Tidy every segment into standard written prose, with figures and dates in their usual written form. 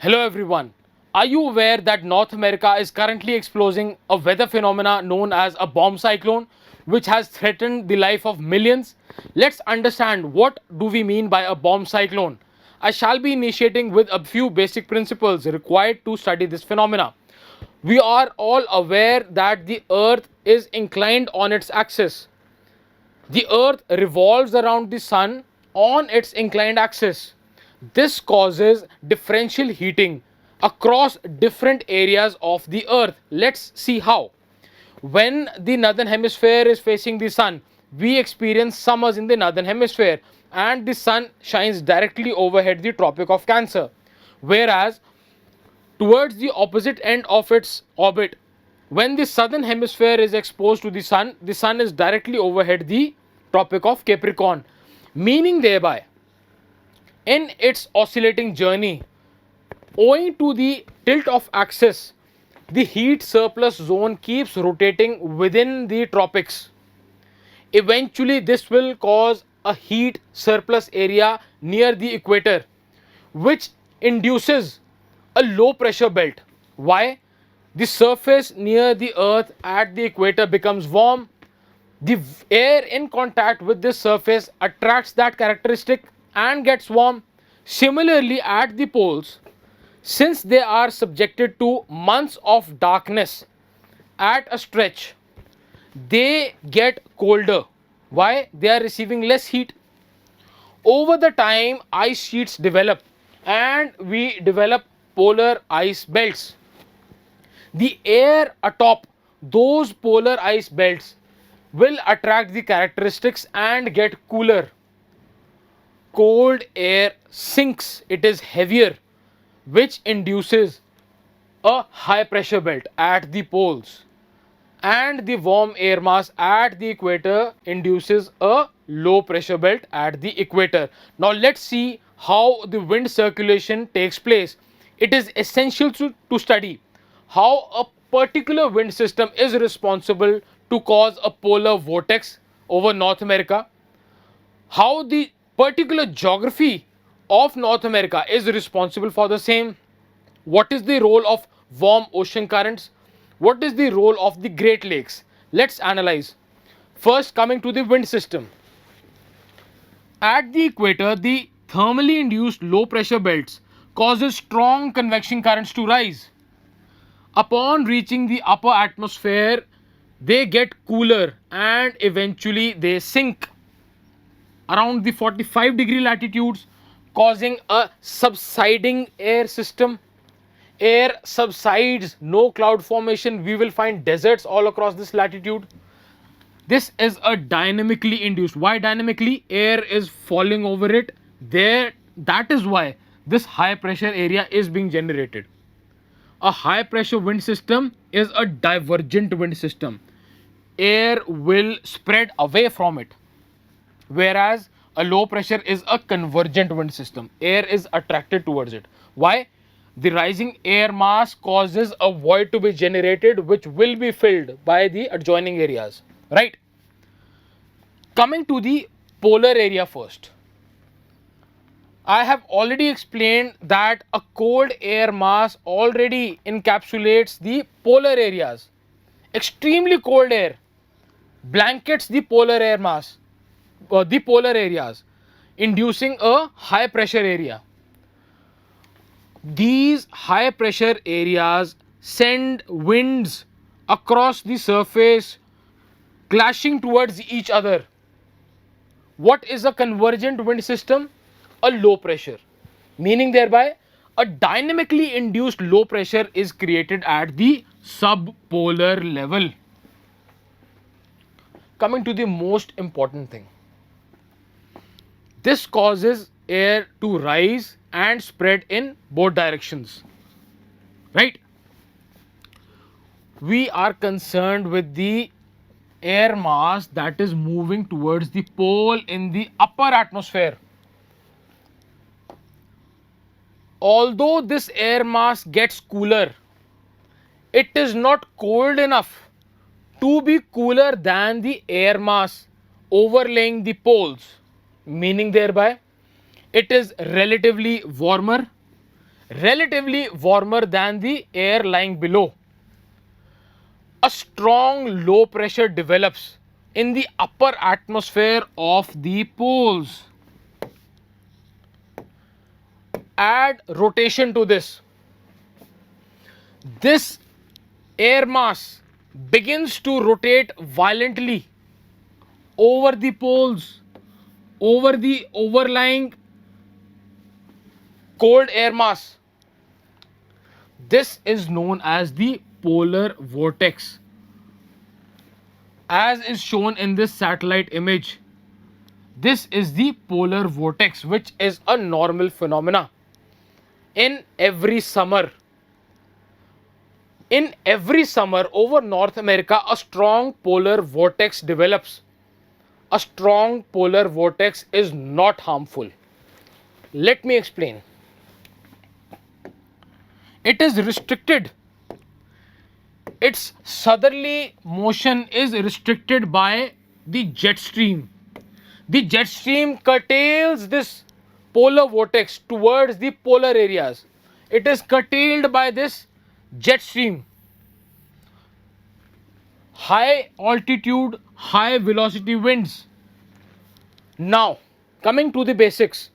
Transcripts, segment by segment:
Hello everyone. Are you aware that North America is currently experiencing a weather phenomena known as a bomb cyclone which has threatened the life of millions? Let's understand what do we mean by a bomb cyclone. I shall be initiating with a few basic principles required to study this phenomena. We are all aware that the earth is inclined on its axis. The earth revolves around the sun on its inclined axis. This causes differential heating across different areas of the earth. Let's see how. When the northern hemisphere is facing the sun, we experience summers in the northern hemisphere and the sun shines directly overhead the Tropic of Cancer. Whereas towards the opposite end of its orbit, when the southern hemisphere is exposed to the sun is directly overhead the Tropic of Capricorn, meaning thereby in its oscillating journey, owing to the tilt of axis, the heat surplus zone keeps rotating within the tropics. Eventually, this will cause a heat surplus area near the equator, which induces a low pressure belt. Why? The surface near the earth at the equator becomes warm. The air in contact with this surface attracts that characteristic and gets warm. Similarly, at the poles, since they are subjected to months of darkness at a stretch, they get colder. Why? They are receiving less heat. Over the time, ice sheets develop and we develop polar ice belts. The air atop those polar ice belts will attract the characteristics and get cooler. Cold air sinks, it is heavier, which induces a high pressure belt at the poles, and the warm air mass at the equator induces a low pressure belt at the equator. Now let's see how the wind circulation takes place. It is essential to study how a particular wind system is responsible to cause a polar vortex over North America, how the particular geography of North America is responsible for the same, what is the role of warm ocean currents, what is the role of the Great Lakes. Let's analyze. First, coming to the wind system. At the equator, the thermally induced low pressure belts causes strong convection currents to rise. Upon reaching the upper atmosphere, they get cooler and eventually they sink around the 45-degree latitudes, causing a subsiding air system. Air subsides, no cloud formation, we will find deserts all across this latitude. This is a dynamically induced. Why dynamically? Air is falling over it there. That is why this high pressure area is being generated. A high pressure wind system is a divergent wind system. Air will spread away from it, whereas a low pressure is a convergent wind system. Air is attracted towards it. Why? The rising air mass causes a void to be generated which will be filled by the adjoining areas, right? Coming to the polar area first. I have already explained that a cold air mass already encapsulates the polar areas. Extremely cold air blankets the polar air mass, the polar areas, inducing a high pressure area. These high pressure areas send winds across the surface clashing towards each other. What is a convergent wind system? A low pressure, meaning thereby a dynamically induced low pressure is created at the subpolar level. Coming to the most important thing, this causes air to rise and spread in both directions, right? We are concerned with the air mass that is moving towards the pole in the upper atmosphere. Although this air mass gets cooler, it is not cold enough to be cooler than the air mass overlaying the poles, meaning thereby it is relatively warmer relatively warmer than the air lying below. A strong low pressure develops in the upper atmosphere of the poles. Add rotation to this. This air mass begins to rotate violently over the poles, over the overlying cold air mass. This is known as the polar vortex, as is shown in this satellite image. This is the polar vortex, which is a normal phenomena in every summer. In every summer over North America, a strong polar vortex develops. A strong polar vortex is not harmful. Let me explain. It is restricted. Its southerly motion is restricted by the jet stream. The jet stream curtails this polar vortex towards the polar areas. It is curtailed by this jet stream. High altitude, high velocity winds. Now, coming to the basics.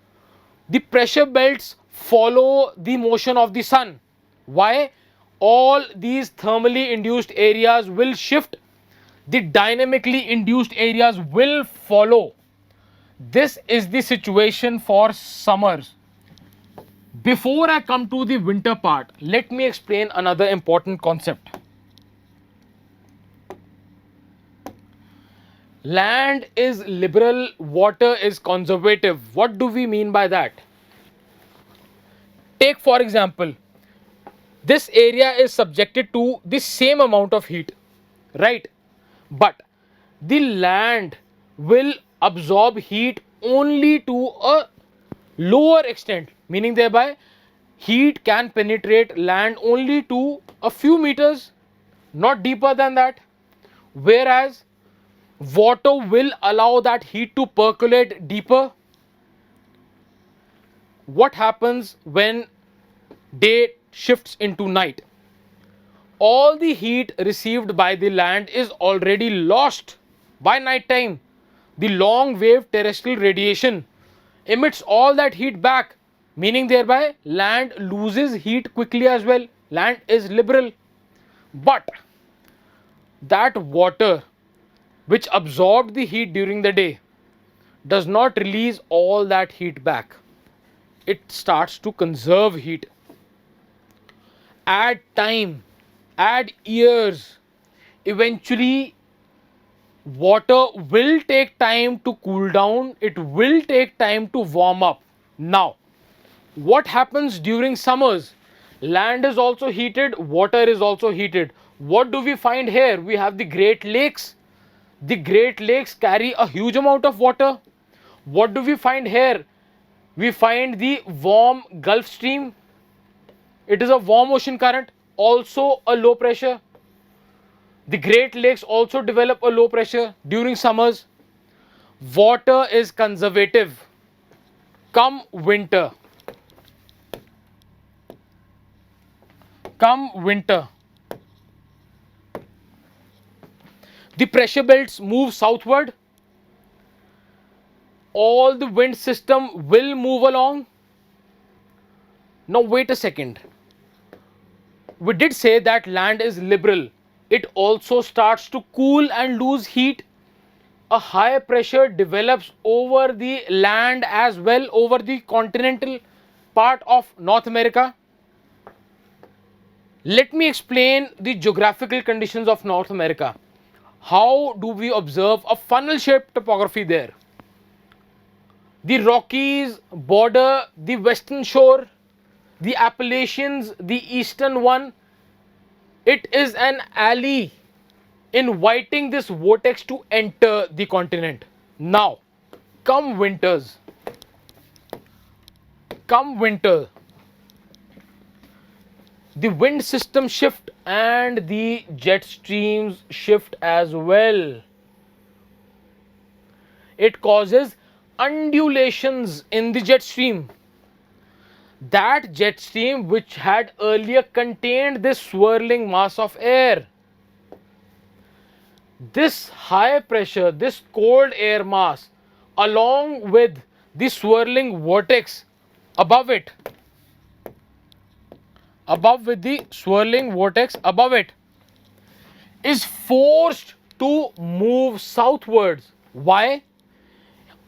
The pressure belts follow the motion of the sun. Why? All these thermally induced areas will shift. The dynamically induced areas will follow. This is the situation for summers. Before I come to the winter part, let me explain another important concept. Land is liberal, water is conservative. What do we mean by that? Take for example, this area is subjected to the same amount of heat, right? But the land will absorb heat only to a lower extent, meaning thereby heat can penetrate land only to a few meters, not deeper than that. Whereas water will allow that heat to percolate deeper. What happens when day shifts into night? All the heat received by the land is already lost by night time. The long wave terrestrial radiation emits all that heat back, meaning thereby land loses heat quickly as well. Land is liberal. But that water which absorbed the heat during the day does not release all that heat back. It starts to conserve heat. Add time, add years. Eventually, water will take time to cool down. It will take time to warm up. Now, what happens during summers? Land is also heated, water is also heated. What do we find here? We have the Great Lakes. The Great Lakes carry a huge amount of water. What do we find here? We find the warm Gulf Stream. It is a warm ocean current, also a low pressure. The Great Lakes also develop a low pressure during summers. Water is conservative. Come winter. The pressure belts move southward. All the wind system will move along. Now wait a second. We did say that land is liberal. It also starts to cool and lose heat. A high pressure develops over the land as well, over the continental part of North America. Let me explain the geographical conditions of North America. How do we observe a funnel shaped topography there? The Rockies border the western shore, the Appalachians the eastern one. It is an alley inviting this vortex to enter the continent. Now, come winter, the wind system shift and the jet streams shift as well. It causes undulations in the jet stream. that jet stream which had earlier contained this swirling mass of air. This high pressure, this cold air mass, along with the swirling vortex above it, with the swirling vortex above it, is forced to move southwards. Why?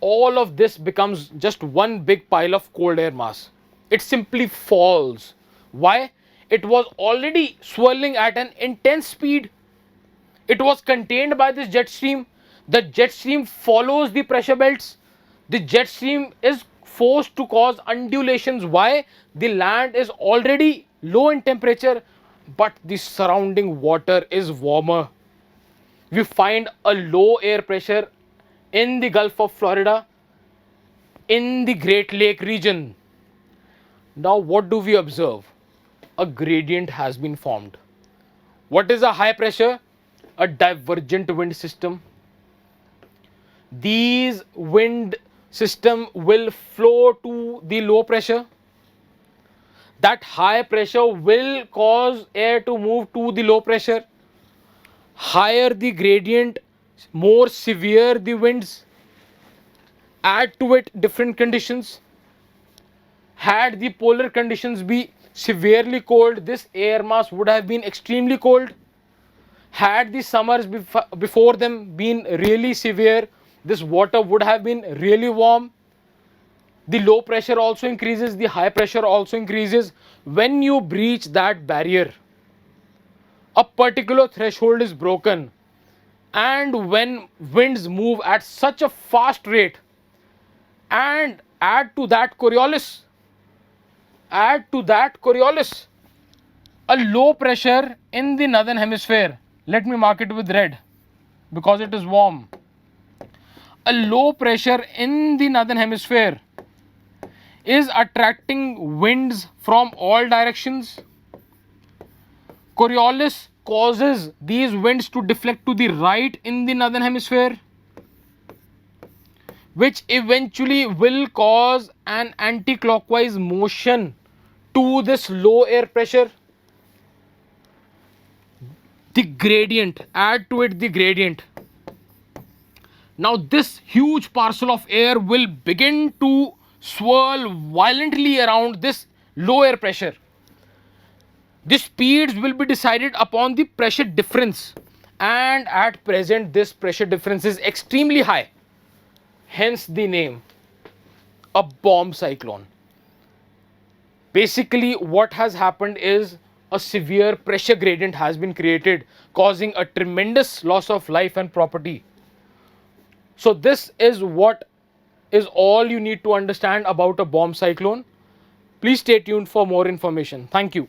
All of this becomes just one big pile of cold air mass. It simply falls. Why? It was already swirling at an intense speed. It was contained by this jet stream. The jet stream follows the pressure belts. The jet stream is forced to cause undulations. Why? The land is already low in temperature, but the surrounding water is warmer. We find a low air pressure in the Gulf of Florida, in the Great Lake region. Now, what do we observe? A gradient has been formed. What is a high pressure? A divergent wind system. These wind system will flow to the low pressure. That high pressure will cause air to move to the low pressure. Higher the gradient, more severe the winds. Add to it different conditions. Had the polar conditions be severely cold, this air mass would have been extremely cold. Had the summers before them been really severe, this water would have been really warm. The low pressure also increases, the high pressure also increases. When you breach that barrier, a particular threshold is broken, and when winds move at such a fast rate, and add to that Coriolis, a low pressure in the northern hemisphere. Let me mark it with red because it is warm. A low pressure in the northern hemisphere is attracting winds from all directions. Coriolis causes these winds to deflect to the right in the northern hemisphere, which eventually will cause an anti-clockwise motion to this low air pressure. The gradient, add to it the gradient. Now this huge parcel of air will begin to swirl violently around this low air pressure. The speeds will be decided upon the pressure difference, and at present this pressure difference is extremely high. Hence the name, a bomb cyclone. Basically what has happened is a severe pressure gradient has been created, causing a tremendous loss of life and property. So this is what is all you need to understand about a bomb cyclone. Please stay tuned for more information. Thank you.